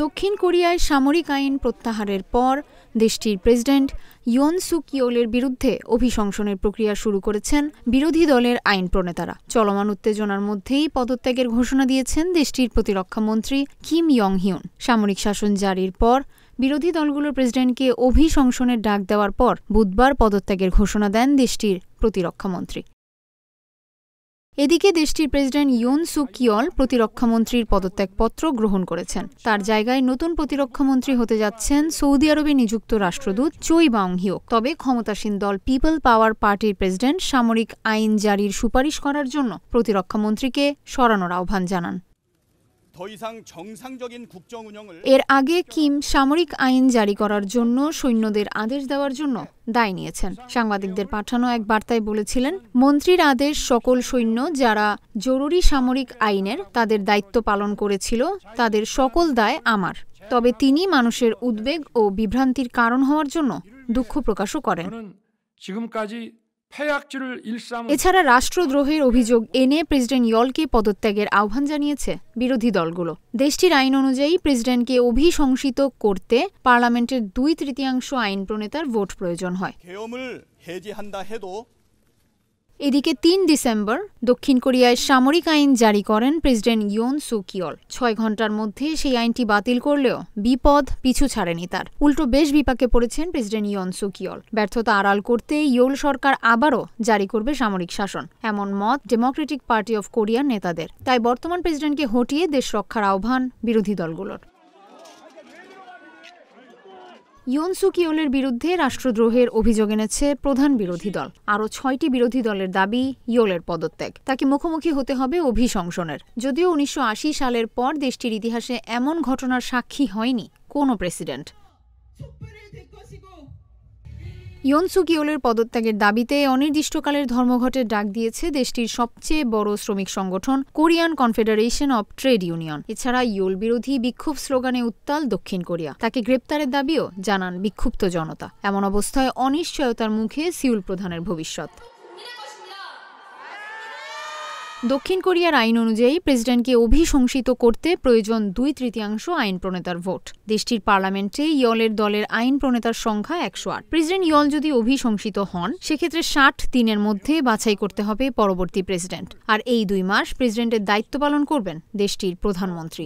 দক্ষিণ কোরিয়ায় সামরিক আইন প্রত্যাহারের পর দেশটির প্রেসিডেন্ট ইয়ন সুক ইয়োলের বিরুদ্ধে অভিশংসনের প্রক্রিয়া শুরু করেছেন বিরোধী দলের আইন প্রণেতারা। চলমান উত্তেজনার মধ্যেই পদত্যাগের ঘোষণা দিয়েছেন দেশটির প্রতিরক্ষা মন্ত্রী কিম ইয়ং হিউন। সামরিক শাসন জারির পর বিরোধী দলগুলোর প্রেসিডেন্টকে অভিশংসনের ডাক দেওয়ার পর বুধবার পদত্যাগের ঘোষণা দেন দেশটির প্রতিরক্ষামন্ত্রী। এদিকে দেশটির প্রেসিডেন্ট ইয়ন সুক ইয়োল প্রতিরক্ষামন্ত্রীর পদত্যাগপত্র গ্রহণ করেছেন। তার জায়গায় নতুন প্রতিরক্ষামন্ত্রী হতে যাচ্ছেন সৌদি আরবে নিযুক্ত রাষ্ট্রদূত চোই বাং হিওক। তবে ক্ষমতাসীন দল পিপল পাওয়ার পার্টির প্রেসিডেন্ট সামরিক আইন জারির সুপারিশ করার জন্য প্রতিরক্ষামন্ত্রীকে সরানোর আহ্বান জানান। এর আগে কিম সামরিক আইন জারি করার জন্য সৈন্যদের আদেশ দেওয়ার জন্য দায় নিয়েছেন। সাংবাদিকদের পাঠানো এক বার্তায় বলেছিলেন, মন্ত্রীর আদেশ সকল সৈন্য যারা জরুরি সামরিক আইনের তাদের দায়িত্ব পালন করেছিল তাদের সকল দায় আমার। তবে তিনি মানুষের উদ্বেগ ও বিভ্রান্তির কারণ হওয়ার জন্য দুঃখ প্রকাশও করেন। এছাড়া রাষ্ট্রদ্রোহের অভিযোগ এনে প্রেসিডেন্ট ইয়োলকে পদত্যাগের আহ্বান জানিয়েছে বিরোধী দলগুলো। দেশটির আইন অনুযায়ী প্রেসিডেন্টকে অভিশংসিত করতে পার্লামেন্টের 2/3 আইন প্রণেতার ভোট প্রয়োজন হয়। এদিকে 3 ডিসেম্বর দক্ষিণ কোরিয়ায় সামরিক আইন জারি করেন প্রেসিডেন্ট ইয়ন সুক ইয়োল। 6 ঘণ্টার মধ্যে সেই আইনটি বাতিল করলেও বিপদ পিছু ছাড়েনি তার। উল্টো বেশ বিপাকে পড়েছেন প্রেসিডেন্ট ইয়ন সুক ইয়োল। ব্যর্থতা আড়াল করতে ইয়োল সরকার আবারও জারি করবে সামরিক শাসন, এমন মত ডেমোক্রেটিক পার্টি অফ কোরিয়ার নেতাদের। তাই বর্তমান প্রেসিডেন্টকে হটিয়ে দেশ রক্ষার আহ্বান বিরোধী দলগুলোর। ইয়ন সুক ইয়োলের বিরুদ্ধে রাষ্ট্রদ্রোহের অভিযোগ এনেছে প্রধান বিরোধী দল। আরও 6টি বিরোধী দলের দাবি ইয়োলের পদত্যাগ। তাকে মুখোমুখি হতে হবে অভিশংসনের। যদিও 1980 সালের পর দেশটির ইতিহাসে এমন ঘটনার সাক্ষী হয়নি কোনো প্রেসিডেন্ট। ইয়ন সুক ইয়োলের পদত্যাগের দাবিতে অনির্দিষ্টকালের ধর্মঘটের ডাক দিয়েছে দেশটির সবচেয়ে বড় শ্রমিক সংগঠন Korean confederation of trade union. এছাড়া ইয়োল বিরোধী বিক্ষোভ স্লোগানে উত্তাল দক্ষিণ কোরিয়া। তাকে গ্রেপ্তারের দাবিও জানান বিক্ষুব্ধ জনতা। এমন অবস্থায় অনিশ্চয়তার মুখে সিউল প্রধানের ভবিষ্যৎ। দক্ষিণ কোরিয়ার আইন অনুযায়ী প্রেসিডেন্টকে অভিশংসিত করতে প্রয়োজন 2/3 আইন প্রণেতার ভোট। দেশটির পার্লামেন্টে ইয়োলের দলের আইন প্রণেতার সংখ্যা 108। প্রেসিডেন্ট ইয়োল যদি অভিশংসিত হন সেক্ষেত্রে 60 দিনের মধ্যে বাছাই করতে হবে পরবর্তী প্রেসিডেন্ট। আর এই 2 মাস প্রেসিডেন্টের দায়িত্ব পালন করবেন দেশটির প্রধানমন্ত্রী।